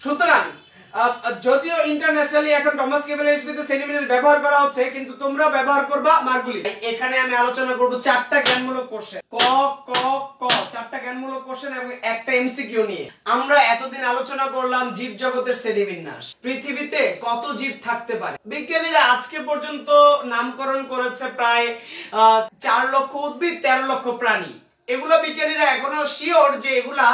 সুতরাং যদিও ইন্টারন্যাশনালি এখন টমাস ক্যাভেলের স্পিতে সেন্টিমিটার ব্যবহার করা হচ্ছে, কিন্তু তোমরা ব্যবহার করবা মার্গুলি। এখানে আমি আলোচনা করব 4টা জ্ঞানমূলক কোশ্চেন, ক ক ক 4টা জ্ঞানমূলক কোশ্চেন এবং একটা এমসিকিউ নিয়ে। আমরা এতদিন আলোচনা করলাম জীব জগতের শ্রেণীবিন্যাস, পৃথিবীতে কত জীব থাকতে পারে। বিজ্ঞানীরা আজকে পর্যন্ত নামকরণ করেছে প্রায় 4 লক্ষ উদ্ভিদ, 13 লক্ষ প্রাণী। এগুলো বিজ্ঞানীরা এখনো শিওর যে এগুলা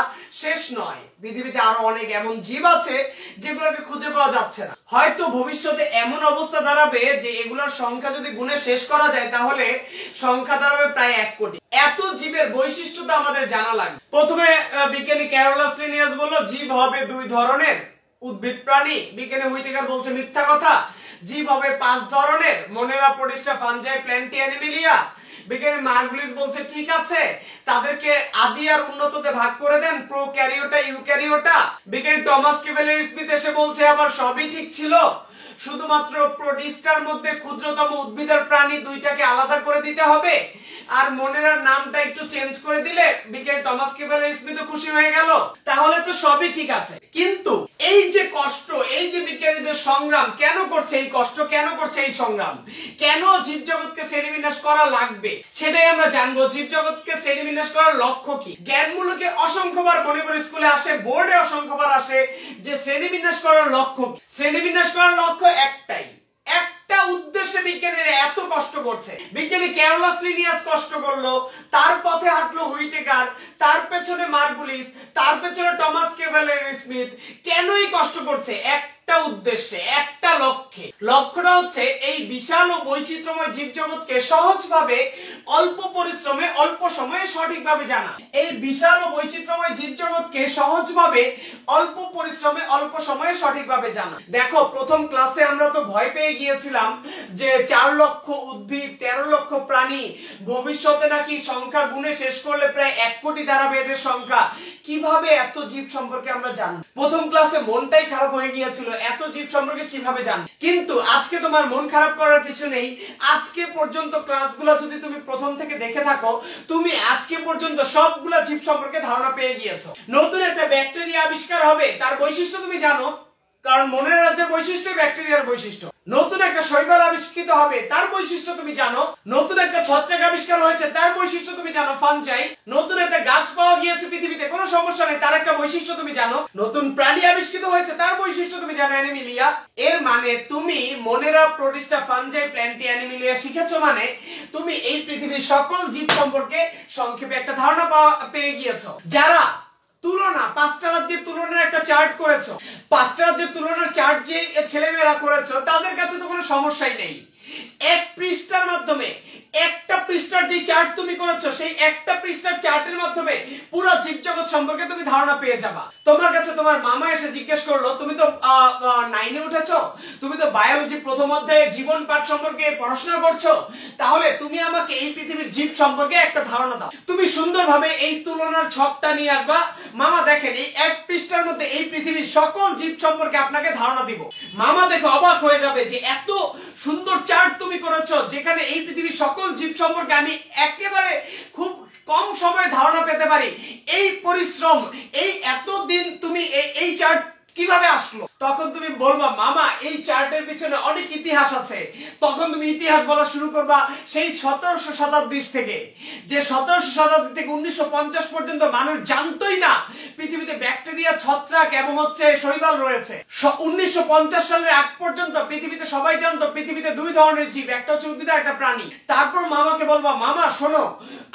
শেষ নয়, পৃথিবীতে আরো অনেক এমন জীব আছে যেগুলোকে খুঁজে পাওয়া যাচ্ছে না। হয়তো ভবিষ্যতে এমন অবস্থা দাঁড়াবে যে এগুলোর সংখ্যা যদি গুণে শেষ করা যায় তাহলে সংখ্যা দাঁড়াবে প্রায় 1 কোটি। এত জীবের বৈশিষ্ট্যতা আমাদের জানা লাগবে। প্রথমে বিজ্ঞানী ক্যারোলাস লিনিয়াস বলল জীব হবে 2 ধরনের, উদ্ভিদ প্রাণী। বিজ্ঞানী হুইটেকার বলছে মিথ্যা কথা, জীব হবে 5 ধরনের, মোনেরা, প্রোটিস্টা, ফাঞ্জাই, প্ল্যান্টি, অ্যানিমেলিয়া। বিজ্ঞানী মার্গুলিস বলছে ঠিক আছে, তাদেরকে আদি আর উন্নততে ভাগ করে দেন, প্রোক্যারিওটা, ইউক্যারিওটা। বিজ্ঞানী টমাস ক্যাভেলের স্মিথ এসে বলছে আবার সবই ঠিক ছিল, শুধুমাত্র প্রোটিস্টার মধ্যে ক্ষুদ্রতম উদ্ভিদের প্রাণী 2টাকে আলাদা করে দিতে হবে, আর মোনেরার নামটা একটু চেঞ্জ করে দিলে বিজ্ঞানী টমাস ক্যাভেলের স্মিথ খুশি হয়ে গেল, তাহলে তো সবই ঠিক আছে। কিন্তু এই যে কষ্ট, এই যে বিজ্ঞানীদের সংগ্রাম কেন করছে, এই কষ্ট কেন করছে, এই সংগ্রাম কেন জীবজগৎকে শ্রেণীবিন্যাস করা লাগবে, সেটাই আমরা জানবো। জীবজগৎকে শ্রেণীবিন্যাস করার লক্ষ্য কি? জ্ঞানমূলকে অসংখ্যবার মণিপুর স্কুলে আসে, বোর্ডে অসংখ্যবার আসে যে শ্রেণীবিন্যাস করার লক্ষ্য কি। শ্রেণীবিন্যাস করার লক্ষ্য একটাই, একটা উদ্দেশ্যে বিজ্ঞানীরা এত কষ্ট করছে। বিজ্ঞানী ক্যারোলাস লিনিয়াস কষ্ট করলো, তার পথে হাঁটলো হুইটেকার, তার পেছনে মার্গুলিস, তার পেছনে টমাস ক্যাভেলের স্মিথ। কেনই কষ্ট করছে? একটা উদ্দেশ্যে, একটা লক্ষ্যে। লক্ষ্যটা হচ্ছে এই বিশাল ও বৈচিত্র্যময় জীবজগৎকে সহজভাবে, অল্প পরিশ্রমে, অল্প সময়ে সঠিকভাবে জানা। এই বিশাল ও বৈচিত্র্যময় জীবজগৎকে সহজভাবে, অল্প পরিশ্রমে, অল্প সময়ে সঠিকভাবে জানা। দেখো, প্রথম ক্লাসে আমরা তো ভয় পেয়ে গিয়েছিলাম যে 4 লক্ষ উদ্ভিদ, 13 লক্ষ প্রাণী, ভবিষ্যতে নাকি সংখ্যা গুণে শেষ করলে প্রায় 1 কোটি দাঁড়াবে এদের সংখ্যা। কিভাবে এত জীব সম্পর্কে আমরা জানব? প্রথম ক্লাসে মনটাই খারাপ হয়ে গিয়েছিল, এত জীব সম্পর্কে কিভাবে জানব। কিন্তু আজকে তোমার মন খারাপ করার কিছু নেই। আজকে পর্যন্ত ক্লাসগুলো যদি তুমি প্রথম থেকে দেখে থাকো, তুমি আজকে পর্যন্ত সবগুলা জীব সম্পর্কে ধারণা পেয়ে গিয়েছো। নতুন একটা ব্যাকটেরিয়া আবিষ্কার হবে, তার বৈশিষ্ট্য তুমি জানো, কারণ মনের রাজ্যের বৈশিষ্ট্য ব্যাকটেরিয়ার বৈশিষ্ট্য। নতুন একটা শৈবাল আবিষ্কৃত হবে, তার বৈশিষ্ট্য তুমি জানো। নতুন একটা ছত্রাক আবিষ্কার হয়েছে, তার বৈশিষ্ট্য তুমি জানো, ফাঞ্জাই। নতুন একটা গাছ পাওয়া গিয়েছে পৃথিবীতে, কোনো সমস্যা নেই, তার একটা বৈশিষ্ট্য তুমি জানো। নতুন প্রাণী আবিষ্কৃত হয়েছে, তার বৈশিষ্ট্য তুমি জানো, অ্যানিমেলিয়া। এর মানে তুমি মোনেরা, প্রোটিস্টা, ফাঞ্জাই, প্ল্যান্টি, অ্যানিমেলিয়া শিখেছো, মানে তুমি এই পৃথিবীর সকল জীব সম্পর্কে সংক্ষেপে একটা ধারণা পেয়ে গিয়েছো। যারা তুলনা 5টা রাজ্যের তুলনার একটা চার্ট করেছো, 5টা রাজ্যের তুলনার চার্ট যে ছেলেমেয়েরা করেছো, তাদের কাছে তো কোনো সমস্যাই নেই। 1 পৃষ্ঠার মাধ্যমে, একটা পৃষ্ঠার যে চার্ট তুমি করেছো, সেই একটা পৃষ্ঠার চার্টের মাধ্যমে পুরো জীবজগৎ সম্পর্কে তুমি ধারণা পেয়ে যাবা। তোমার কাছে তোমার মামা এসে জিজ্ঞেস করলো, তুমি তো 9 এ উঠেছো, তুমি তো বায়োলজি প্রথম অধ্যায়ে জীবন পাঠ সম্পর্কে পড়াশোনা করছো, তাহলে তুমি আমাকে এই পৃথিবীর জীব সম্পর্কে একটা ধারণা দাও। তুমি সুন্দরভাবে এই তুলনার ছকটা নিয়ে আসবা। মামা দেখেন, এই 1 পৃষ্ঠার মধ্যে এই পৃথিবীর সকল জীব সম্পর্কে আপনাকে ধারণা দিব। মামা দেখে অবাক হয়ে যাবে যে এত সুন্দর চার্ট তুমি করেছো, যেখানে এই পৃথিবীর সকল জীব সম্পর্কে আমি একেবারে খুব কম সময়ে ধারণা পেতে পারি। এই পরিশ্রম, এই এতদিন তুমি এই চার্ট কিভাবে আসলো? তখন তুমি বলবা, মামা এই চার্টের পিছনে অনেক ইতিহাস আছে। তখন তুমি ইতিহাস বলা শুরু করবা সেই 1700 শতাব্দী থেকে, যে 1700 শতাব্দী থেকে 1950 পর্যন্ত মানুষ জানতোই না পৃথিবীতে ব্যাকটেরিয়া, ছত্রাক এবং শৈবাল রয়েছে। 1950 সালের আগ পর্যন্ত পৃথিবীতে সবাই জানতো পৃথিবীতে 2 ধরনের জীব, একটা হচ্ছে উদ্ভিদ, একটা প্রাণী। তারপর মামাকে বলবা, মামা শোনো,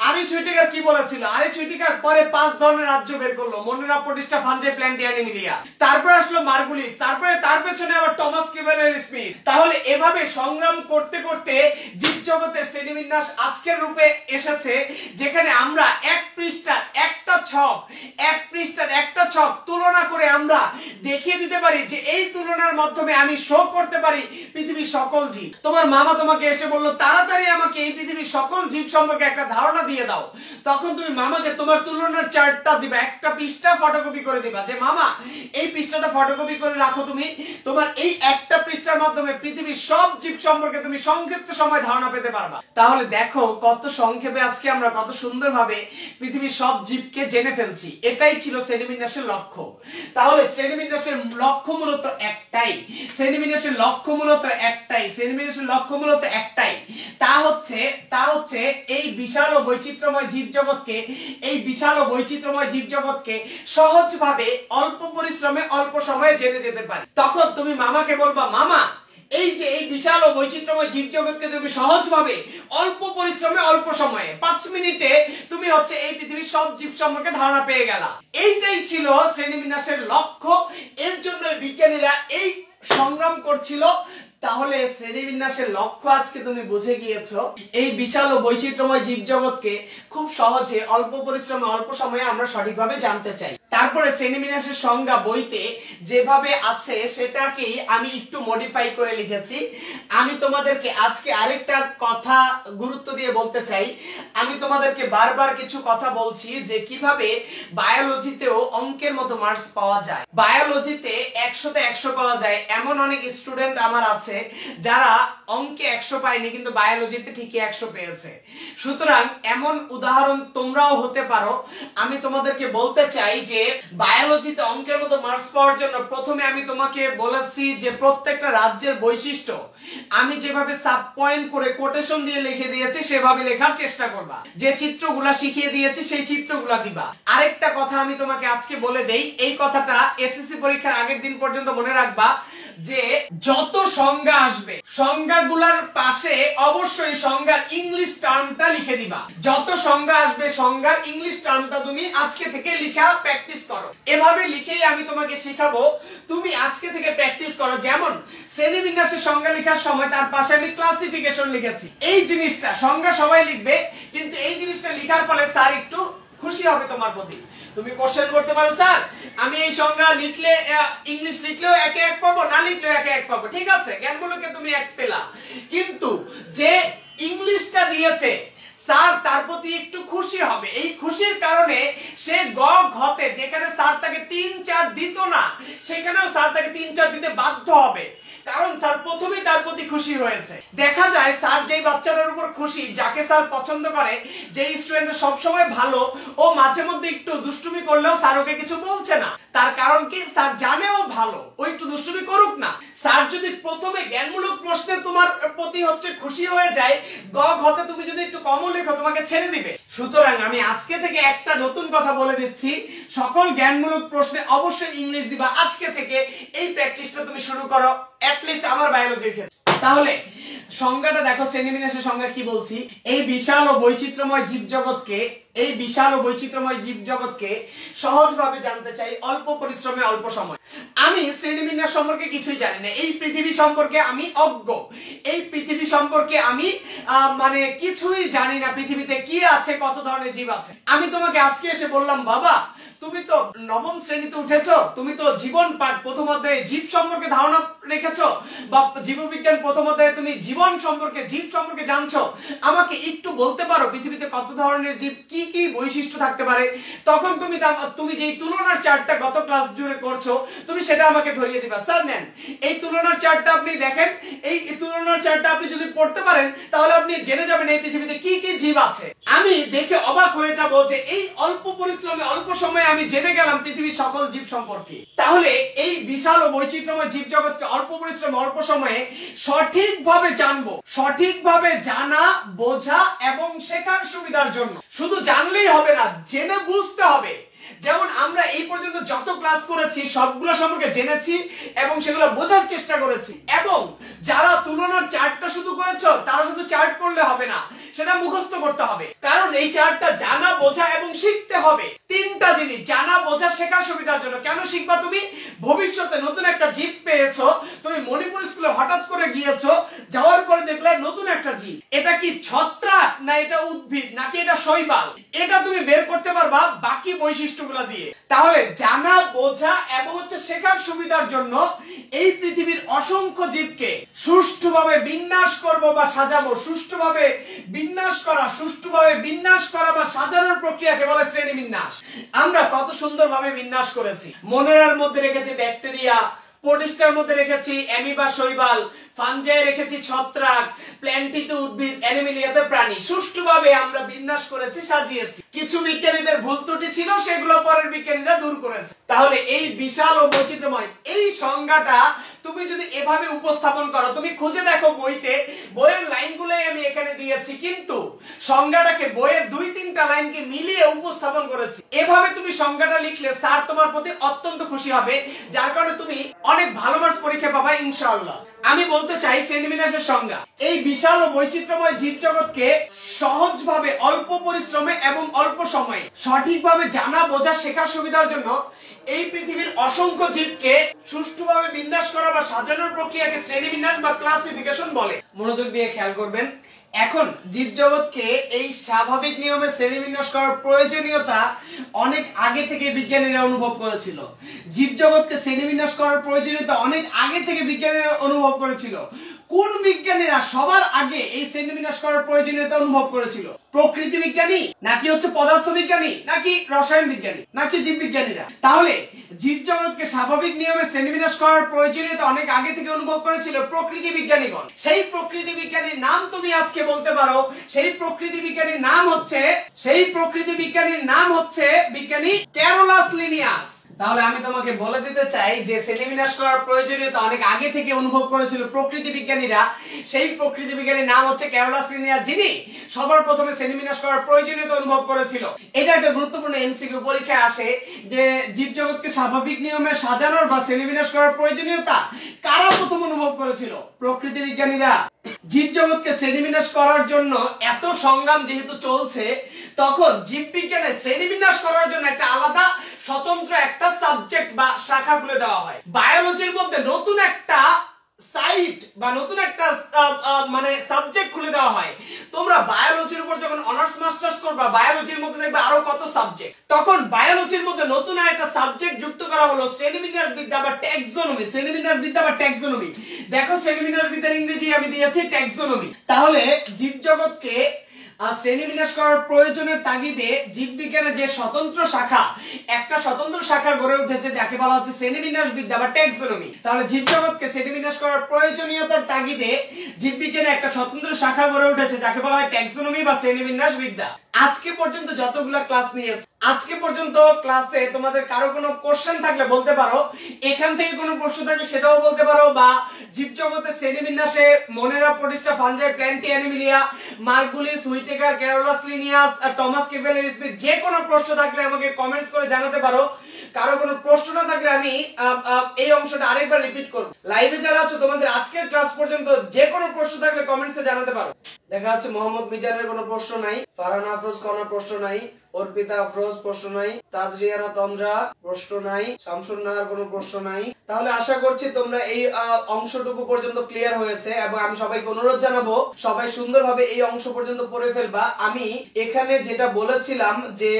আরিচ হুইটেকার কি বলেছিল? আরিচ হুইটেকার পরে 5 ধরনের রাজ্য বের করলো, মোনেরা, প্রোটিস্টা, ফাঞ্জাই, প্ল্যান্টি, অ্যানিমেলিয়া। তারপর আসলো মার্গুলিস, তারপরে তার পেছনে আবার টমাস ক্যাভেলের স্মিথ। তাহলে এভাবে সংগ্রাম করতে করতে জীবজগতের শ্রেণীবিন্যাস আজকের রূপে এসেছে, যেখানে আমরা 1 পৃষ্ঠার একটা ছক, 1 পৃষ্ঠার একটা ছক তুলনা করে আমরা দেখিয়ে দিতে পারি যে এই তুলনার মাধ্যমে আমি শো করতে পারি পৃথিবীর সকল জীব। তোমার মামা তোমাকে এসে বললো, তাড়াতাড়ি আমাকে এই পৃথিবীর সকল জীব সম্পর্কে একটা ধারণা দিয়ে দাও। তখন তুমি মামাকে তোমার তুলনার চার্টটা দিবা, একটা পৃষ্ঠা ফটোকপি করে দিবা, যে মামা এই পৃষ্ঠাটা ফটোকপি করে রাখো, তুমি তোমার এই একটা পৃষ্ঠার মাধ্যমে পৃথিবীর সব জীব সম্পর্কে তুমি সংক্ষিপ্ত সময় ধারণা পেতে পারবা। তাহলে দেখো কত সংক্ষেপে আজকে আমরা কত সুন্দরভাবে পৃথিবীর সব জীবকে জেনে ফেলছি। এটাই ছিল শ্রেণীবিন্যাসের লক্ষ্য। তাহলে শ্রেণীবিন্যাস শ্রেণীবিন্যাসের লক্ষ্য মূলত একটাই, শ্রেণীবিন্যাসের লক্ষ্য মূলত একটাই, শ্রেণীবিন্যাসের লক্ষ্য মূলত একটাই, তা হচ্ছে এই বিশাল ও বৈচিত্র্যময় জীবজগৎকে, এই বিশাল ও বৈচিত্র্যময় জীবজগৎকে সহজভাবে অল্প পরিশ্রমে অল্প সময়ে জেনে যেতে পারি। তখন তুমি মামাকে বলবা, মামা এই যে এই বিশাল ও বৈচিত্র্যময় জীবজগৎকে তুমি সহজভাবে অল্প পরিশ্রমে অল্প সময়ে 5 মিনিটে তুমি হচ্ছে এই পৃথিবীর সব জীব সম্পর্কে ধারণা পেয়ে গেলা। এইটাই ছিল শ্রেণীবিন্যাসের লক্ষ্য। এর জন্য বিজ্ঞানীরা এই সংগ্রাম করছিল। তাহলে শ্রেণীবিন্যাসের লক্ষ্য আজকে তুমি বুঝে গিয়েছো। এই বিশাল ও বৈচিত্র্যময় জীবজগৎকে খুব সহজে অল্প পরিশ্রমে অল্প সময়ে আমরা সঠিকভাবে জানতে চাই। তারপরে শ্রেণীবিন্যাসের সংজ্ঞা বইতে যেভাবে আছে সেটাকেই আমি একটু মডিফাই করে লিখেছি। আমি তোমাদেরকে আজকে আরেকটা কথা গুরুত্ব দিয়ে বলতে চাই। আমি তোমাদেরকে বারবার কিছু কথা বলছি যে কিভাবে বায়োলজিতেও অঙ্কের মতো মার্কস পাওয়া যায়। বায়োলজিতে 100তে 100 পাওয়া যায় এমন অনেক স্টুডেন্ট আমার আছে যারা অঙ্কে 100 পায়নি কিন্তু বায়োলজিতে ঠিকই 100 পেয়েছে। সুতরাং এমন উদাহরণ তোমরাও হতে পারো। আমি তোমাদেরকে বলতে চাই যে বায়োলজিতে অঙ্কের মতো মার্কস পাওয়ার জন্য প্রথমে আমি তোমাকে বলেছি যে প্রত্যেকটা রাজ্যের বৈশিষ্ট্য আমি যেভাবে সাব পয়েন্ট করে কোটেশন দিয়ে লিখে দিয়েছি সেভাবে লেখার চেষ্টা করবা। যে চিত্রগুলা শিখিয়ে দিয়েছি সেই চিত্রগুলা দিবা। আরেকটা কথা আমি তোমাকে আজকে বলে দেই, এই কথাটা এসএসসি পরীক্ষার আগের দিন পর্যন্ত মনে রাখবা যে যত সংজ্ঞা আসবে সংজ্ঞাগুলোর পাশে অবশ্যই সংজ্ঞার ইংলিশ টার্মটা লিখে দিবা। যত সংজ্ঞা আসবে সংজ্ঞার ইংলিশ টার্মটা তুমি আজকে থেকে লেখা প্র্যাকটিস করো। এভাবে লিখেই আমি তোমাকে শেখাবো, তুমি আজকে থেকে প্র্যাকটিস করো। যেমন শ্রেণীবিন্যাসের সংজ্ঞা লেখার সময় তার পাশে আমি ক্লাসিফিকেশন লিখেছি। এই জিনিসটা সংজ্ঞা সবাই লিখবে, কিন্তু এই জিনিসটা লেখার ফলে স্যার একটু খুশি হবে তোমার প্রতি। তুমি কোশ্চেন করতে পারো, স্যার আমি এই সংজ্ঞা লিখলে ইংলিশ লিখলেও একে 1 পাবো, না লিখলেও একে 1 পাবো। ঠিক আছে, জ্ঞানগুলোকে তুমি 1 পেলা, কিন্তু যে ইংলিশটা দিয়েছে স্যার তার প্রতি একটু খুশি হবে। এই খুশির কারণে সে গ ঘতে যেখানে স্যার তাকে 3-4 দিত না সেখানেও স্যার তাকে 3-4 দিতে বাধ্য হবে, কারণ স্যার প্রথমেই তার প্রতি খুশি হয়েছে। দেখা যায় স্যার যেই বাচ্চাটার উপর খুশি, যাকে স্যার পছন্দ করে, যেই স্টুডেন্ট সব সময় ভালো, ও মাঝে মধ্যে একটু দুষ্টুমি করলেও স্যার ওকে কিছু বলছে না। তার কারণ কি, স্যার জানেও ভালো ও একটু দুষ্টুমি করুক না। স্যার যদি প্রথমে জ্ঞানমূলক প্রশ্নে তোমার প্রতি হচ্ছে খুশি হয়ে যায়, গ ঘতে তুমি যদি একটু কমও লেখো তোমাকে ছেড়ে দিবে। সুতরাং আমি আজকে থেকে একটা নতুন কথা বলে দিচ্ছি, সকল জ্ঞানমূলক প্রশ্নে অবশ্যই ইংলিশ দিবা। আজকে থেকে এই প্র্যাকটিসটা তুমি শুরু করো, অ্যাটলিস্ট আমার বায়োলজির ক্ষেত্রে। তাহলে সংজ্ঞাটা দেখো, শ্রেণীবিন্যাসের সংজ্ঞা কি বলছি। এই বিশাল ও বৈচিত্র্যময় জীবজগৎকে, এই বিশাল ও বৈচিত্র্যময় জীবজগৎকে সহজভাবে জানতে চাই অল্প পরিশ্রমে অল্প সময়। আমি শ্রেণীবিন্যাস সম্পর্কে কিছুই জানি না, এই পৃথিবী সম্পর্কে আমি অজ্ঞ, এই পৃথিবী সম্পর্কে আমি মানে কিছুই জানি না, পৃথিবীতে কি আছে, কত ধরনের জীব আছে। আমি তোমাকে আজকে এসে বললাম, বাবা তুমি তো 9ম শ্রেণীতে উঠেছো, তুমি তো জীবন পাঠ প্রথম অধ্যায়ে জীব সম্পর্কে ধারণা রেখেছো, বা জীববিজ্ঞান প্রথম অধ্যায়ে তুমি জীবন সম্পর্কে, জীব সম্পর্কে জানছো। আমাকে একটু বলতে পারো পৃথিবীতে কত ধরনের জীব, কি কি বৈশিষ্ট্য থাকতে পারে? তখন তুমি যেই তুলনার চার্টটা গত ক্লাস জুড়ে করছো তুমি সেটা আমাকে ধরিয়ে দিবা। স্যার নেন এই তুলনার চার্টটা আপনি দেখেন, এই তুলনার চার্টটা আপনি যদি পড়তে পারেন তাহলে আপনি জেনে যাবেন এই পৃথিবীতে কি কি জীব আছে। আমি দেখে অবাক হয়ে যাব যে এই অল্প পরিশ্রমে অল্প সময়ে আমি জেনে গেলাম পৃথিবীর সকল জীব সম্পর্কে। তাহলে এই বিশাল ও বৈচিত্র্যময় জীবজগৎকে অল্প পরিশ্রমে অল্প সময়ে সঠিকভাবে জানবো, সঠিকভাবে জানা, বোঝা এবং শেখার সুবিধার জন্য। শুধু জানলেই হবে না, জেনে বুঝতে হবে। যেমন আমরা এই পর্যন্ত যত ক্লাস করেছি সবগুলো সম্পর্কে জেনেছি এবং সেগুলো বোঝার চেষ্টা করেছি। এবং যারা তুলনার চার্টটা শুধু করেছো তারা শুধু চার্ট করলে হবে না, সেটা মুখস্থ করতে হবে। কারণ এই চার্টটা জানা, বোঝা এবং শিখতে হবে। 3টা জিনিস, জানা, বোঝা, শেখার সুবিধার জন্য। কেন শিখবা তুমি? ভবিষ্যতে নতুন একটা জীব পেয়েছো, তুমি মণিপুর স্কুলে হঠাৎ করে গিয়েছো, যাওয়ার পরে দেখলে নতুন একটা জীব। এটা কি ছত্রাক, না এটা উদ্ভিদ, নাকি এটা শৈবাল? এটা তুমি বের করতে পারবা বাকি বৈশিষ্ট্যগুলো দিয়ে। তাহলে জানা, বোঝা এবং হচ্ছে শেখার সুবিধার জন্য এই পৃথিবীর অসংখ্য জীবকে সুষ্ঠুভাবে বিন্যাস করব বা সাজাবো। সুষ্ঠুভাবে বিন্যাস করা বা সাজানোর প্রক্রিয়াকে বলে শ্রেণীবিন্যাস। আমরা কত সুন্দরভাবে বিন্যাস করেছি। মনের মধ্যে রেখেছি ব্যাকটেরিয়া, প্রোটিস্টার মধ্যে রেখেছি অ্যামিবা শৈবাল, ফাঞ্জায় রেখেছি ছত্রাক, প্ল্যান্টিতে উদ্ভিদ, অ্যানিমেলিয়াতে প্রাণী। সুষ্ঠুভাবে আমরা বিন্যাস করেছি, সাজিয়েছি। কিছু বিজ্ঞানীদের ভুল ত্রুটি ছিল, সেগুলো পরের বিজ্ঞানীরা দূর করেছে। তাহলে এই বিশাল ও বৈচিত্র্যময় এই সংজ্ঞাটা তুমি যদি এভাবে উপস্থাপন করো, তুমি খুঁজে দেখো বইতে, বইয়ের লাইনগুলোই আমি এখানে দিয়েছি, কিন্তু সংজ্ঞাটাকে বইয়ের 2-3টা লাইনকে মিলিয়ে উপস্থাপন করেছি। এভাবে তুমি সংজ্ঞাটা লিখলে স্যার তোমার প্রতি অত্যন্ত খুশি হবে, যার কারণে তুমি অনেক ভালো মার্কস পরীক্ষা পাবা ইনশাআল্লাহ। আমি বলতে চাই শ্রেণীবিন্যাসের সংজ্ঞা এই বিশাল ও বৈচিত্র্যময় জীবজগৎকে সহজভাবে, অল্প পরিশ্রমে এবং অল্প সময়ে সঠিকভাবে জানা, বোঝা, শেখার সুবিধার জন্য এই পৃথিবীর অসংখ্য জীবকে সুষ্ঠুভাবে বিন্যাস করা বা সাজানোর প্রক্রিয়াকে শ্রেণীবিন্যাস বা ক্লাসিফিকেশন বলে। মনোযোগ দিয়ে খেয়াল করবেন। এখন জীবজগৎকে এই স্বাভাবিক নিয়মে শ্রেণীবিন্যাস করার প্রয়োজনীয়তা অনেক আগে থেকে বিজ্ঞানীরা অনুভব করেছিল। জীবজগৎকে শ্রেণীবিন্যাস করার প্রয়োজনীয়তা অনেক আগে থেকে বিজ্ঞানীরা অনুভব করেছিল। কোন বিজ্ঞানীরা সবার আগে এই শ্রেণীবিন্যাস করার প্রয়োজনীয়তা অনুভব করেছিল? প্রকৃতি বিজ্ঞানী, নাকি হচ্ছে পদার্থ বিজ্ঞানী, নাকি রসায়ন বিজ্ঞানী, নাকি জীববিজ্ঞানীরা? তাহলে জীবজগৎকে স্বাভাবিক নিয়মে শ্রেণীবিন্যাস করার প্রয়োজনীয়তা অনেক আগে থেকে অনুভব করেছিল প্রকৃতি বিজ্ঞানীগণ। সেই প্রকৃতি বিজ্ঞানীর নাম তুমি আজকে বলতে পারো, সেই প্রকৃতি বিজ্ঞানীর নাম হচ্ছে বিজ্ঞানী ক্যারোলাস লিনিয়াস। তাহলে আমি তোমাকে বলে দিতে চাই যে শ্রেণীবিন্যাস করার প্রয়োজনীয়তা অনেক আগে থেকে অনুভব করেছিল প্রকৃতি বিজ্ঞানীরা। সেই প্রকৃতি বিজ্ঞানীর নাম হচ্ছে ক্যারোলাস লিনিয়াস, যিনি সবার প্রথমে শ্রেণীবিন্যাস করার প্রয়োজনীয়তা অনুভব করেছিল। এটা একটা গুরুত্বপূর্ণ এমসিকিউ পরীক্ষায় আসে যে জীবজগৎকে স্বাভাবিক নিয়মে সাজানোর বা শ্রেণীবিন্যাস করার প্রয়োজনীয়তা কারা প্রথম অনুভব করেছিল? প্রকৃতি বিজ্ঞানীরা। জীবজগৎকে শ্রেণীবিন্যাস করার জন্য এত সংগ্রাম যেহেতু চলছে, তখন জীববিজ্ঞানে শ্রেণীবিন্যাস করার জন্য একটা আলাদা স্বতন্ত্র একটা সাবজেক্ট বা শাখা খুলে দেওয়া হয়। বায়োলজির মধ্যে নতুন একটা সাইট বা নতুন একটা মানে সাবজেক্ট খুলে দেওয়া হয়। তোমরা বায়োলজির উপর যখন অনার্স মাস্টার্স করবা, বায়োলজির মধ্যে দেখবে আরো কত সাবজেক্ট। তখন বায়োলজির মধ্যে নতুন একটা সাবজেক্ট যুক্ত করা হলো শ্রেণীবিন্যাস বিদ্যা বা ট্যাক্সোনমি। শ্রেণীবিন্যাস বিদ্যা বা ট্যাক্সোনমি, দেখো শ্রেণীবিন্যাস বিদ্যার ইংরেজি আমি দিয়েছি ট্যাক্সোনমি। তাহলে জীবজগৎকে শ্রেণীবিন্যাস করার প্রয়োজনের তাগিদে জীববিজ্ঞানের যে স্বতন্ত্র শাখা, একটা স্বতন্ত্র শাখা গড়ে উঠেছে যাকে বলা হচ্ছে শ্রেণীবিন্যাস বিদ্যা বা ট্যাক্সোনমি। তাহলে জীবজগৎকে শ্রেণীবিন্যাস করার প্রয়োজনীয়তার তাগিদে জীববিজ্ঞানের একটা স্বতন্ত্র শাখা গড়ে উঠেছে যাকে বলা হয় ট্যাক্সোনমি বা শ্রেণীবিন্যাস বিদ্যা। আজকে পর্যন্ত যতগুলা ক্লাস নিয়েছে, আজকে পর্যন্ত ক্লাসে তোমাদের কারো কোনো কোশ্চেন থাকলে বলতে পারো, এখান থেকে কোনো প্রশ্ন থাকলে সেটাও বলতে পারো, বা জীবজগতের শ্রেণীবিন্যাসে Monera, Protista, Fungi, Plantae, Animalia, Margulis, Whittaker, Carolus Linnaeus, Thomas Cavalier Smith, যে কোনো প্রশ্ন থাকলে আমাকে কমেন্টস করে জানাতে পারো। কারো কোনো প্রশ্ন না থাকলে আমি এই অংশটা আরেকবার রিপিট করব। লাইভে যারা আছো তোমাদের আজকের ক্লাস পর্যন্ত যে কোনো প্রশ্ন থাকলে কমেন্টসে জানাতে পারো। দেখা যাচ্ছে মোহাম্মদ মিজানের কোনো প্রশ্ন নাই, ফারহান আফরোজ কোনো প্রশ্ন নাই, অর্পিতা আফরোজ প্রশ্ন নাই, তাজরিয়ানা তন্দ্রা প্রশ্ন নাই, শামসুন নাহার কোনো প্রশ্ন নাই। তাহলে আশা করছি তোমরা এই অংশটুকু পর্যন্ত ক্লিয়ার হয়েছে, এবং আমি সবাইকে অনুরোধ জানাবো সবাই সুন্দরভাবে এই অংশ পর্যন্ত পড়ে ফেলবা। আমি এখানে যেটা বলেছিলাম যে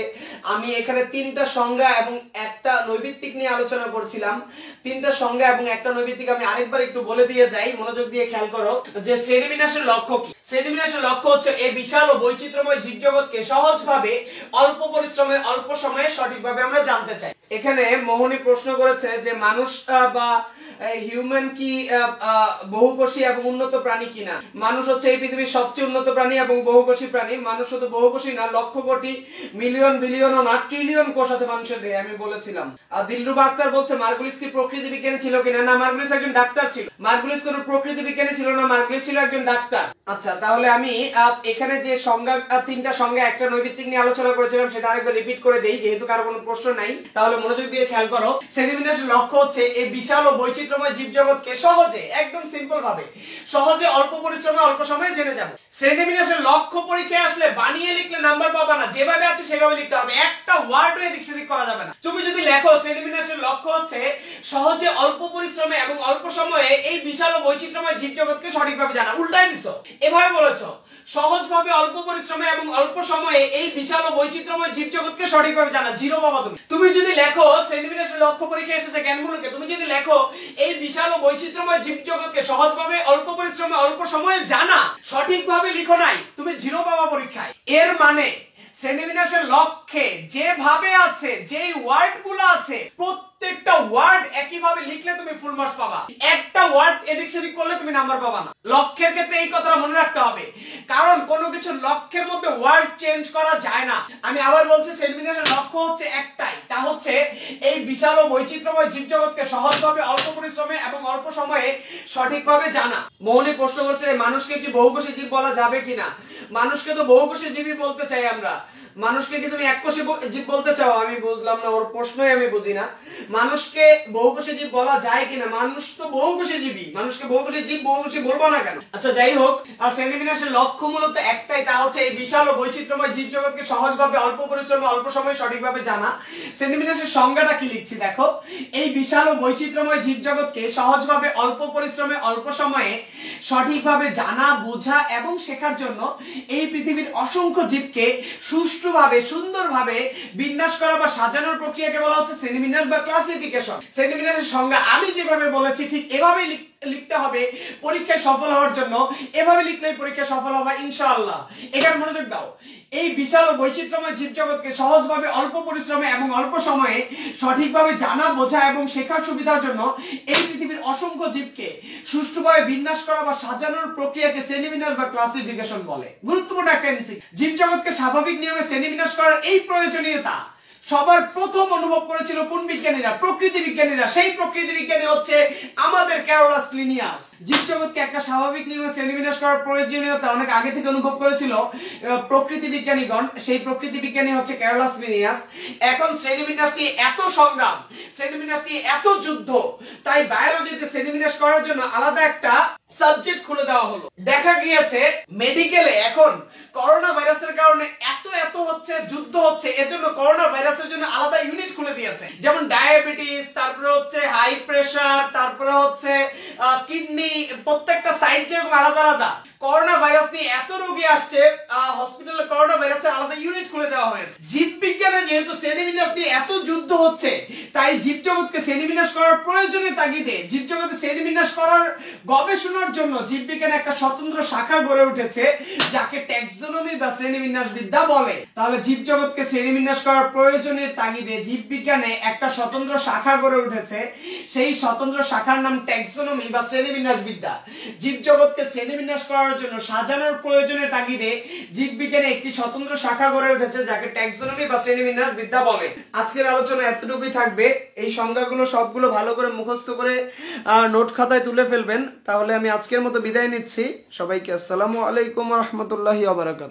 আমি এখানে 3টা সংজ্ঞা এবং একটা নৈবিত্তিক নিয়ে আলোচনা করছিলাম। 3টা সংজ্ঞা এবং একটা নৈবিত্তিক আমি আরেকবার একটু বলে দিয়ে যাই, মনোযোগ দিয়ে খেয়াল করো যে শ্রেণীবিন্যাসের লক্ষ্য কি। শ্রেণীবিন্যাসের লক্ষ্য হচ্ছে এই বিশাল ও বৈচিত্র্যময় জীবজগৎকে সহজভাবে, অল্প পরিশ্রমে, অল্প সময়ে সঠিকভাবে আমরা জানতে চাই। এখানে মোহনী প্রশ্ন করেছে যে মানুষ বা হিউম্যান কি বহুকোষী এবং উন্নত প্রাণী কিনা? মানুষ হচ্ছে এই পৃথিবীর সবচেয়ে উন্নত প্রাণী এবং বহুকোষী প্রাণী। মানুষ শুধু বহুকোষী না, লক্ষ কোটি, মিলিয়ন, বিলিয়নও না, ট্রিলিয়ন কোষ আছে মানুষের দেহে, আমি বলেছিলাম। আর দিলরুবা আক্তার বলছে মার্গুলিস কি প্রকৃতি বিজ্ঞানী ছিল কিনা? না, মার্গুলিস একজন ডাক্তার ছিল। মার্গুলিস কোনো প্রকৃতি বিজ্ঞানী ছিল না, মার্গুলিস ছিল একজন ডাক্তার। আচ্ছা, তাহলে আমি এখানে যে সংজ্ঞা, 3টা সংজ্ঞা, একটা নৈবিত্তিক নিয়ে আলোচনা করেছিলাম, সেটা আরেকবার রিপিট করে দেই যেহেতু কারো কোনো প্রশ্ন নাই। তাহলে মনোযোগ দিয়ে খেয়াল করো। শ্রেণীবিন্যাসের লক্ষ্য হচ্ছে এই বিশাল ও বৈচিত্র্যময় জীবজগৎকে সহজে, একদম সিম্পল ভাবে, সহজে, অল্প পরিশ্রমে, অল্প সময়ে জেনে যাব। শ্রেণীবিন্যাসের লক্ষ্য পরীক্ষায় আসলে বানিয়ে লিখলে নাম্বার পাবা না, যেভাবে আছে সেভাবে লিখতে হবে, একটা ওয়ার্ডও এদিক সেদিক করা যাবে না। তুমি যদি লেখো শ্রেণীবিন্যাসের লক্ষ্য হচ্ছে সহজে, অল্প পরিশ্রমে এবং অল্প সময়ে এই বিশাল ও বৈচিত্র্যময় জীবজগৎকে সঠিকভাবে জানা, উল্টায় দিছো, এভাবে বলেছো সহজভাবে, অল্প পরিশ্রমে এবং অল্প সময়ে এই বিশাল ও বৈচিত্র্যময় জীবজগৎকে সঠিকভাবে জানা, জিরো বাবা। তুমি যদি লেখো শ্রেণীবিন্যাসের লক্ষ্য পরীক্ষায় এসেছে জ্ঞানগুলোকে, তুমি যদি লেখো এই বিশাল ও বৈচিত্র্যময় জীবজগৎকে সহজভাবে, অল্প পরিশ্রমে, অল্প সময়ে জানা, সঠিকভাবে লিখো নাই, তুমি জিরো পাবা পরীক্ষায়। এর মানে শ্রেণীবিন্যাসের লক্ষ্যে যেভাবে আছে, যেই ওয়ার্ডগুলো আছে, প্রত্যেকটা ওয়ার্ড একইভাবে লিখলে তুমি ফুল মার্কস পাবা, একটা ওয়ার্ড এদিক সেদিক করলে তুমি নাম্বার পাবা না। লক্ষ্যের ক্ষেত্রে এই কথাটা মনে রাখতে হবে, কারণ কোনো কিছু লক্ষ্যের মধ্যে ওয়ার্ড চেঞ্জ করা যায় না। আমি আবার বলছি, সেন্টিমিনাসের লক্ষ্য হচ্ছে একটাই, তা হচ্ছে এই বিশাল ও বৈচিত্র্যময় জীবজগৎকে সহজভাবে, অল্প পরিশ্রমে এবং অল্প সময়ে সঠিকভাবে জানা। মৌলিক প্রশ্ন করছে, মানুষকে কি বহুকোষী জীব বলা যাবে কিনা? মানুষকে তো বহুকোষী জীবই বলতে চাই আমরা। মানুষকে কি তুমি এককোষী জীব বলতে চাও? আমি বুঝলাম না, ওর প্রশ্নই আমি বুঝি না। মানুষকে বহুকোষী জীব বলা যায় কিনা? মানুষ তো বহুকোষী জীবই, মানুষকে বহুকোষী জীব বহুকোষী বলবো না কেন? আচ্ছা যাই হোক, আর সেন্টিমিনাসের লক্ষ্য মূলত একটাই, তা হচ্ছে এই বিশাল ও বৈচিত্র্যময় জীবজগৎকে সহজভাবে, অল্প পরিশ্রমে, অল্প সময়ে সঠিকভাবে জানা। সেন্টিমিনাসের সংজ্ঞাটা কি লিখছি দেখো, এই বিশাল ও বৈচিত্র্যময় জীবজগৎকে সহজভাবে, অল্প পরিশ্রমে, অল্প সময়ে সঠিকভাবে জানা, বোঝা এবং শেখার জন্য এই পৃথিবীর অসংখ্য জীবকে সুষ্ঠুভাবে, সুন্দরভাবে বিন্যাস করা বা সাজানোর প্রক্রিয়াকে বলা হচ্ছে সেন্টিমিনাস বা ক্লাসিফিকেশন। সেন্টিমিনাসের সংজ্ঞা আমি যেভাবে বলেছি ঠিক এভাবেই লিখতে হবে পরীক্ষায় সফল হওয়ার জন্য। এভাবে লিখলেই পরীক্ষায় সফল হবে ইনশাআল্লাহ। এখানে মনোযোগ দাও। এই বিশাল ও বৈচিত্র্যময় জীবজগৎকে সহজভাবে, অল্প পরিশ্রমে এবং অল্প সময়ে সঠিকভাবে জানা, বোঝা এবং শেখার সুবিধার জন্য এই পৃথিবীর অসংখ্য জীবকে সুষ্ঠুভাবে বিন্যাস করা বা সাজানোর প্রক্রিয়াকে সেন্টিমিনাস বা ক্লাসিফিকেশন বলে। গুরুত্বপূর্ণ একটা এমসিকিউ। জীবজগৎকে স্বাভাবিক নিয়মে সেন্টিমিনাস করার এই প্রয়োজনীয়তা সবার প্রথম অনুভব করেছিল কোন বিজ্ঞানীরা? প্রকৃতি বিজ্ঞানীরা। সেই প্রকৃতি বিজ্ঞানী হচ্ছে আমাদের ক্যারোলাস লিনিয়াস। জীবজগৎকে একটা স্বাভাবিক নিয়মে সেন্টিমিনাস করার প্রয়োজনীয়তা অনেক আগে থেকে অনুভব করেছিল প্রকৃতি বিজ্ঞানীগণ। সেই প্রকৃতি বিজ্ঞানী হচ্ছে ক্যারোলাস লিনিয়াস। এখন সেন্টিমিনাস নিয়ে এত সংগ্রাম, সেন্টিমিনাস নিয়ে এত যুদ্ধ, তাই বায়োলজিতে সেন্টিমিনাস করার জন্য আলাদা একটা সাবজেক্ট খুলে দেওয়া হলো। দেখা গিয়েছে মেডিকেলে এখন করোনা ভাইরাসের কারণে এত হচ্ছে, যুদ্ধ হচ্ছে, এজন্য করোনা ভাইরাসের জন্য আলাদা ইউনিট খুলে দিয়েছে। যেমন ডায়াবেটিস, তারপরে হচ্ছে হাই প্রেসার, তারপরে হচ্ছে কিডনি, প্রত্যেকটা সাইড যেরকম আলাদা আলাদা। করোনা ভাইরাস নিয়ে এত রোগী আসছে, হসপিটালে করোনা ভাইরাসের আলাদা ইউনিট খুলে দেওয়া হয়েছে। জীববিজ্ঞানে যেহেতু সেন্টিমিনাস নিয়ে এত যুদ্ধ হচ্ছে, তাই জীবজগৎকে সেন্টিমিনাস করার প্রয়োজনের তাগিদে, জীবজগৎকে সেন্টিমিনাস করার গবেষণার জন্য জীববিজ্ঞানে একটা স্বতন্ত্র শাখা গড়ে উঠেছে, যাকে ট্যাক্সোনমি বা শ্রেণীবিন্যাস বিদ্যা বলে। তাহলে জীবজগৎকে শ্রেণীবিন্যাস করার প্রয়োজনের তাগিদে জীববিজ্ঞানে একটা স্বতন্ত্র শাখা গড়ে উঠেছে, সেই স্বতন্ত্র শাখার নাম ট্যাক্সোনমি বা শ্রেণীবিন্যাস বিদ্যা। জীবজগৎকে শ্রেণীবিন্যাস করার জন্য, সাজানোর প্রয়োজনের তাগিদে জীববিজ্ঞানে একটি স্বতন্ত্র শাখা গড়ে উঠেছে, যাকে ট্যাক্সোনমি বা শ্রেণীবিন্যাস বিদ্যা বলে। আজকের আলোচনা এতটুকুই থাকবে। এই সংজ্ঞাগুলো সবগুলো ভালো করে মুখস্থ করে নোট খাতায় তুলে ফেলবেন। তাহলে আমি আজকের মতো বিদায় নিচ্ছি। সবাইকে আসসালামু আলাইকুম ওয়া রাহমাতুল্লাহি ওয়া বারাকাতুহু।